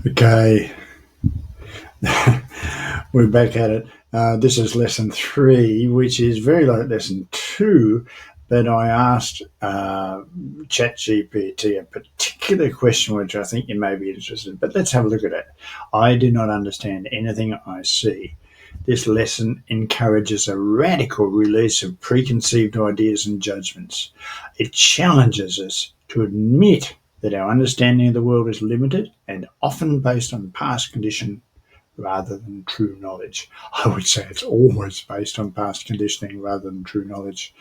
Okay, we're back at it. This is lesson 3, which is very like lesson 2, but I asked ChatGPT a particular question which I think you may be interested in, but let's have a look at it. I do not understand anything I see. This lesson encourages a radical release of preconceived ideas and judgments. It challenges us to admit that our understanding of the world is limited and often based on past condition rather than true knowledge. I would say it's always based on past conditioning rather than true knowledge.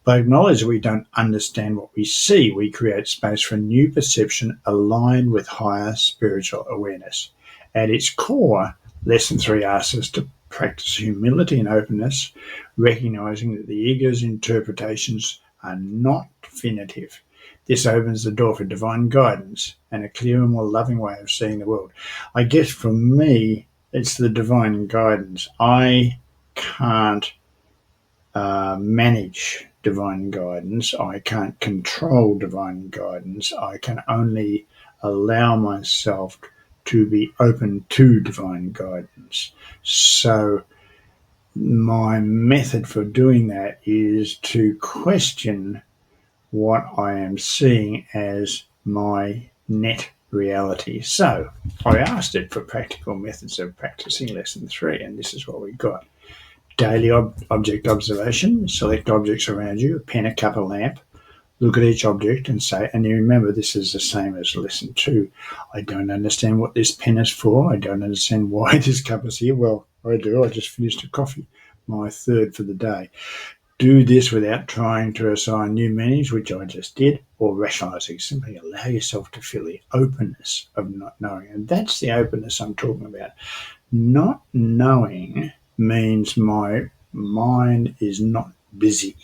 By acknowledging we don't understand what we see, we create space for new perception aligned with higher spiritual awareness. At its core, Lesson 3 asks us to practice humility and openness, recognizing that the ego's interpretations are not definitive. This opens the door for divine guidance and a clearer, more loving way of seeing the world. I guess for me, it's the divine guidance. I can't manage divine guidance. I can't control divine guidance. I can only allow myself to be open to divine guidance. So my method for doing that is to question what I am seeing as my net reality. So I asked it for practical methods of practicing lesson 3, and this is what we got. Daily object observation. Select objects around you, a pen, a cup, a lamp. Look at each object and say, and you remember this is the same as lesson 2. I don't understand what this pen is for. I don't understand why this cup is here. Well, I do. I just finished a coffee, my 3rd for the day. Do this without trying to assign new meanings, which I just did, or rationalizing. Simply allow yourself to feel the openness of not knowing. And that's the openness I'm talking about. Not knowing means my mind is not busy.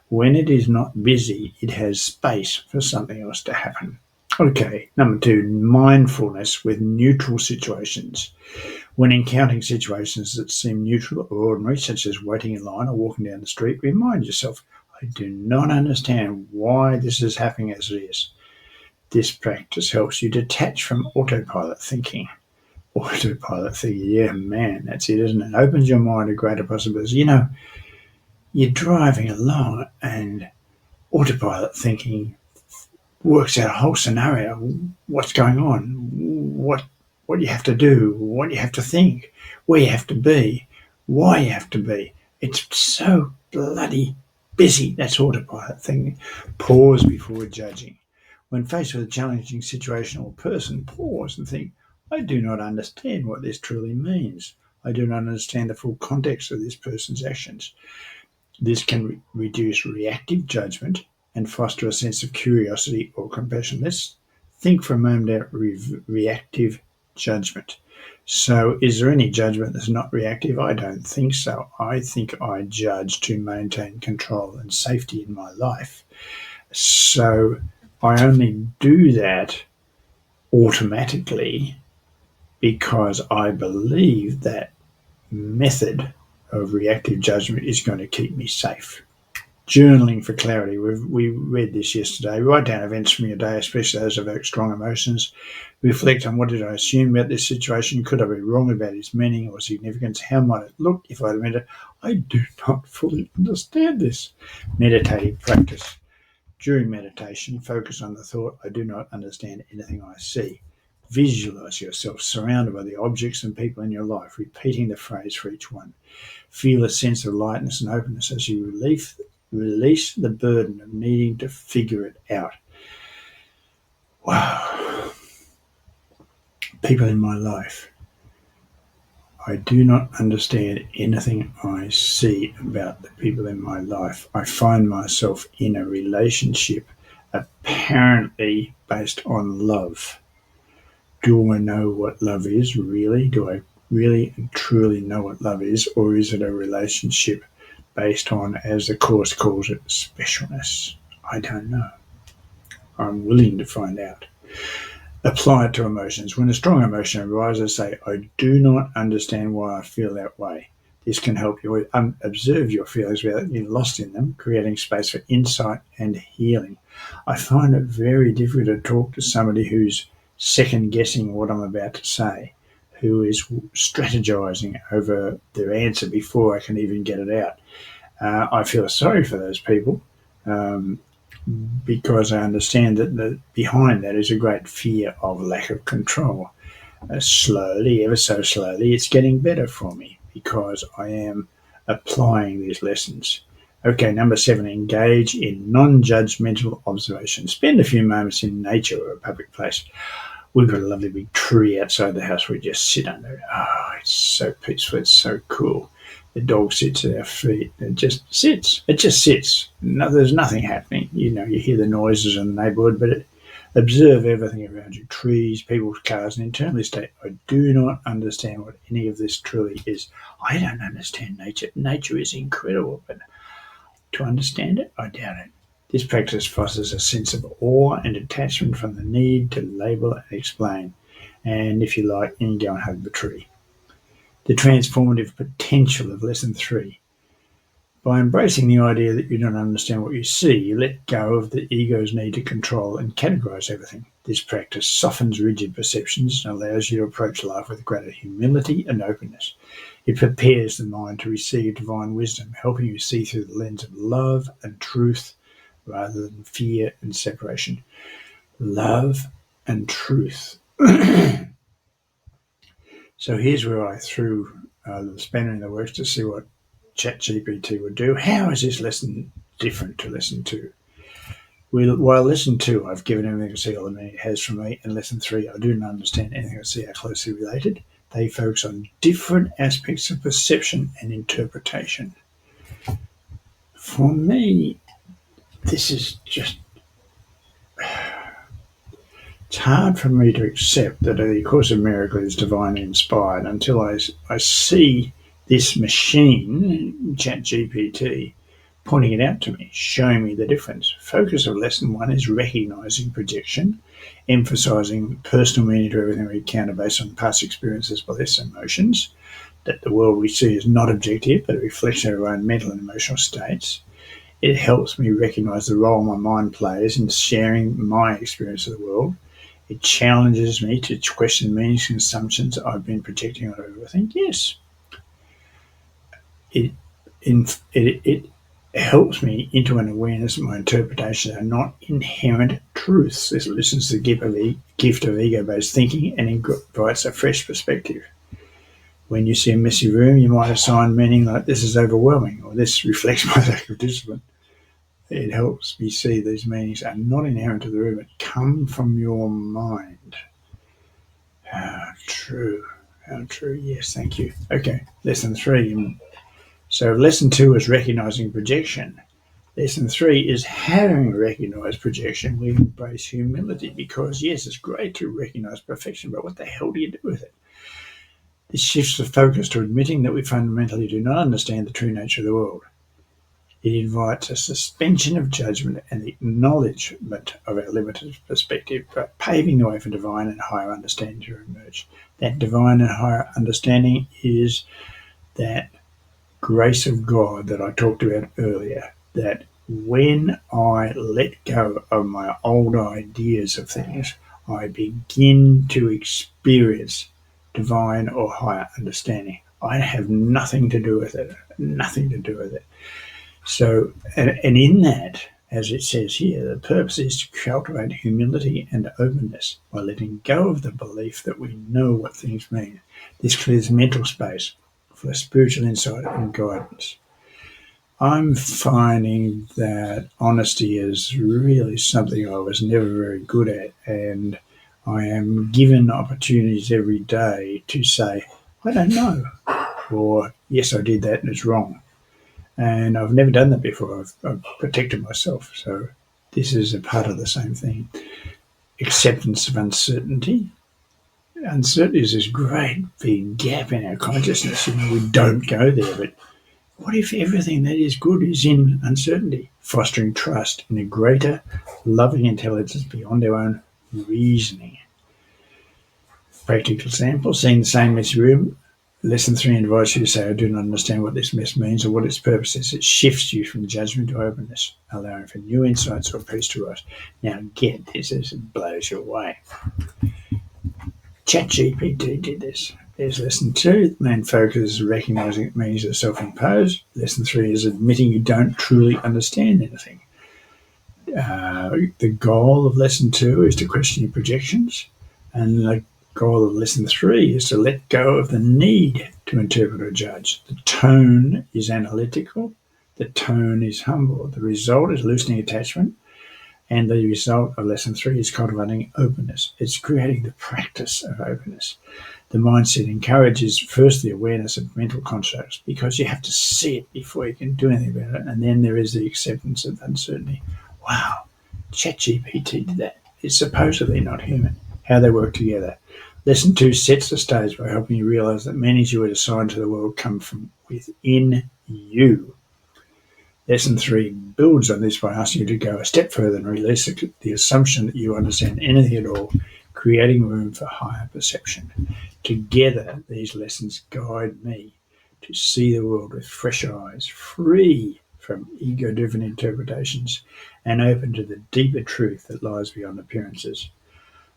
When it is not busy, it has space for something else to happen. Okay, number 2, mindfulness with neutral situations. When encountering situations that seem neutral or ordinary, such as waiting in line or walking down the street, remind yourself, I do not understand why this is happening as it is. This practice helps you detach from autopilot thinking. Autopilot thinking, yeah, man, that's it, isn't it? It opens your mind to greater possibilities. You know, you're driving along and autopilot thinking works out a whole scenario. What's going on? What you have to do? What you have to think? Where you have to be? Why you have to be? It's so bloody busy. That's autopilot thinking. Pause before judging. When faced with a challenging situation or person, pause and think, I do not understand what this truly means. I do not understand the full context of this person's actions. This can reduce reactive judgment and foster a sense of curiosity or compassion. Let's think for a moment about reactive judgment. So, is there any judgment that's not reactive? I don't think so. I think I judge to maintain control and safety in my life. So, I only do that automatically because I believe that method of reactive judgment is going to keep me safe. Journaling for clarity. We read this yesterday. Write down events from your day, especially those that evoke strong emotions. Reflect on what did I assume about this situation. Could I be wrong about its meaning or significance? How might it look if I admitted I do not fully understand this? Meditative practice. During meditation, focus on the thought, I do not understand anything I see. Visualize yourself surrounded by the objects and people in your life, repeating the phrase for each one. Feel a sense of lightness and openness as you release the burden of needing to figure it out. Wow. People in my life. I do not understand anything I see about the people in my life. I find myself in a relationship apparently based on love. Do I know what love is, really? Do I really and truly know what love is? Or is it a relationship based on, as the Course calls it, specialness? I don't know. I'm willing to find out. Apply it to emotions. When a strong emotion arises, say, I do not understand why I feel that way. This can help you observe your feelings without getting lost in them, creating space for insight and healing. I find it very difficult to talk to somebody who's second guessing what I'm about to say, who is strategizing over their answer before I can even get it out. I feel sorry for those people um, because I understand that behind that is a great fear of lack of control. Slowly, ever so slowly, it's getting better for me because I am applying these lessons. Okay, number 7, engage in non judgmental observation. Spend a few moments in nature or a public place. We've got a lovely big tree outside the house. We just sit under it. Oh, it's so peaceful. It's so cool. The dog sits at our feet. It just sits. It just sits. No, there's nothing happening. You hear the noises in the neighbourhood, but observe everything around you. Trees, people's cars, and internally state, I do not understand what any of this truly is. I don't understand nature. Nature is incredible, but to understand it, I doubt it. This practice fosters a sense of awe and detachment from the need to label and explain. And if you like, you can go and hug the tree. The transformative potential of lesson 3. By embracing the idea that you don't understand what you see, you let go of the ego's need to control and categorize everything. This practice softens rigid perceptions and allows you to approach life with greater humility and openness. It prepares the mind to receive divine wisdom, helping you see through the lens of love and truth rather than fear and separation. Love and truth. So here's where I threw the spanner in the works to see what ChatGPT would do. How is this lesson different to lesson 2? While lesson 2, I've given everything I see all the meaning it has for me, and lesson 3, I do not understand anything I see are closely related. They focus on different aspects of perception and interpretation. For me, this is just... It's hard for me to accept that the Course of Miracles is divinely inspired until I see this machine, ChatGPT, pointing it out to me, showing me the difference. Focus of lesson 1 is recognizing projection, emphasizing personal meaning to everything we encounter based on past experiences, beliefs, and emotions, that the world we see is not objective, but a reflection of our own mental and emotional states. It helps me recognize the role my mind plays in sharing my experience of the world. It challenges me to question meanings and assumptions I've been projecting on everything. Yes. It helps me into an awareness that my interpretations are not inherent truths. This listens to the gift of ego-based thinking and invites a fresh perspective. When you see a messy room, you might assign meaning like this is overwhelming or this reflects my lack of discipline. It helps me see these meanings are not inherent to the room, but come from your mind. How true. How true. Yes, thank you. Okay, lesson 3. So lesson 2 is recognizing projection. Lesson 3 is having recognized projection, we embrace humility because, yes, it's great to recognize perfection, but what the hell do you do with it? This shifts the focus to admitting that we fundamentally do not understand the true nature of the world. It invites a suspension of judgment and the acknowledgement of our limited perspective, but paving the way for divine and higher understanding to emerge. That divine and higher understanding is that grace of God that I talked about earlier, that when I let go of my old ideas of things, I begin to experience divine or higher understanding. I have nothing to do with it, nothing to do with it. So, and in that, as it says here, the purpose is to cultivate humility and openness by letting go of the belief that we know what things mean. This clears mental space for spiritual insight and guidance. I'm finding that honesty is really something I was never very good at, and I am given opportunities every day to say, I don't know, or yes, I did that and it's wrong. And I've never done that before. I've protected myself. So this is a part of the same thing. Acceptance of uncertainty. Uncertainty is this great big gap in our consciousness. We don't go there, but what if everything that is good is in uncertainty? Fostering trust in a greater loving intelligence beyond our own reasoning. Practical example, seeing the same messy room. Lesson 3 invites you to say, I do not understand what this mess means or what its purpose is. It shifts you from judgment to openness, allowing for new insights or peace to rise. Now get this as it blows you away. ChatGPT did this. There's lesson 2. The main focus is recognizing it means you're self-imposed. Lesson 3 is admitting you don't truly understand anything. The goal of lesson 2 is to question your projections, and the goal of lesson 3 is to let go of the need to interpret or judge. The tone is analytical. The tone is humble. The result is loosening attachment. And the result of lesson 3 is cultivating openness. It's creating the practice of openness. The mindset encourages first the awareness of mental constructs, because you have to see it before you can do anything about it. And then there is the acceptance of uncertainty. Wow, ChatGPT did that. It's supposedly not human. How they work together. Lesson 2 sets the stage by helping you realize that meanings you were assigned to the world come from within you. Lesson 3 builds on this by asking you to go a step further and release the assumption that you understand anything at all, creating room for higher perception. Together, these lessons guide me to see the world with fresh eyes, free from ego-driven interpretations, and open to the deeper truth that lies beyond appearances.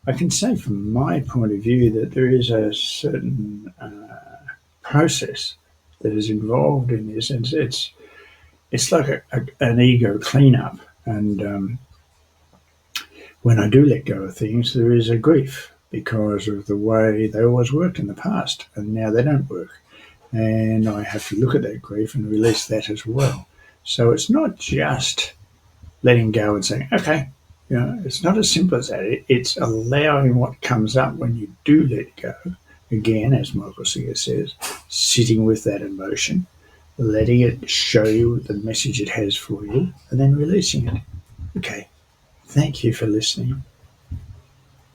I can say from my point of view that there is a certain process that is involved in this, and it's like an ego cleanup. And when I do let go of things, there is a grief because of the way they always worked in the past, and now they don't work. And I have to look at that grief and release that as well. So it's not just letting go and saying, okay, it's not as simple as that. It's allowing what comes up when you do let go. Again, as Michael Singer says, sitting with that emotion, letting it show you the message it has for you, and then releasing it. Okay, thank you for listening.